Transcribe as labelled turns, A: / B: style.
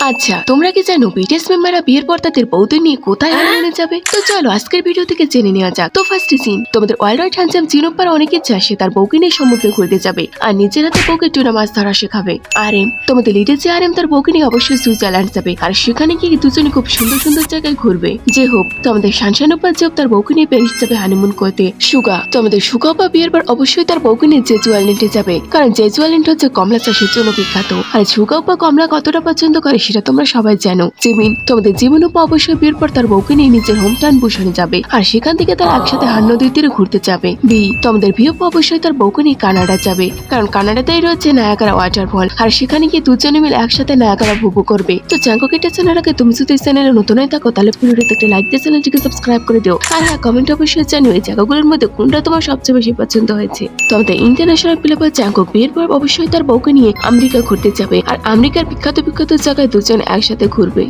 A: আচ্ছা, তোমরা কি জানো বিটিএস মেম্বাররা বিয়ের পর তাদের বউদের নিয়ে কোথায় হানিমুনে যাবে? তো চলো আজকের ভিডিও থেকে জেনে নেওয়া যাক। তো ফার্স্ট সিন, তোমাদের ওয়ার্ল্ড ওয়াইড হ্যান্ডসাম জিনোপার অনেক ইচ্ছা সে তার বউকে নিয়ে সমুদ্রে ঘুরতে যাবে আর নিজের হাতে বউকে টুনা মাছ ধরা শেখাবে। তোমাদের লিডার যে তার বউকে নিয়ে অবশ্যই সুইজারল্যান্ড যাবে আর সেখানে গিয়ে দুজনে খুব সুন্দর সুন্দর জায়গায় ঘুরবে। যে হোক, তোমাদের শানশানুপা জব তার বউকে নিয়ে প্যারিস যাবে হানিমুন করতে। তোমাদের সুগা বা বিয়ের পর অবশ্যই তার বউকে নিয়ে জেজু আইল্যান্ডে যাবে, কারণ জেজু আইল্যান্ড হচ্ছে কমলা চাষের জন্য বিখ্যাত। আর সুগা বা কমলা কতটা পছন্দ করে সেটা তোমরা সবাই জানো। তোমাদের জীবন উপা অবশ্যই বিয়ের পর তার বউকে নিয়ে নিজের হোম টাউন বুসানে যাবে আর সেখান থেকে তারা একসাথে হার নদীর তীরে ঘুরতে যাবে। তোমাদের ভিওপা অবশ্যই তার বউকে নিয়ে কানাডা যাবে, কারণ কানাডাতেই রয়েছে নায়াগারা ওয়াটারফল আর সেখানে গিয়ে দুজনে মিলে একসাথে নায়াগারা ভুবু করবে। তো চ্যাঙ্কোকে চ্যানেল আগে তুমি যদি চ্যানেলে নতুন হয়ে থাকো তাহলে ভিডিওতে একটা লাইক দিয়ে চ্যানেলটিকে সাবস্ক্রাইব করে দিও। আর হ্যাঁ, কমেন্ট অবশ্যই জানিও এই জায়গাগুলোর মধ্যে কোনটা তোমার সবচেয়ে বেশি পছন্দ হয়েছে। তোমাদের ইন্টারন্যাশনাল প্লেয়ার চ্যাঙ্কক বিয়ের পর অবশ্যই তার বউকে নিয়ে আমেরিকা ঘুরতে যাবে আর আমেরিকার বিখ্যাত বিখ্যাত জায়গায় দুজন একসাথে ঘুরবে।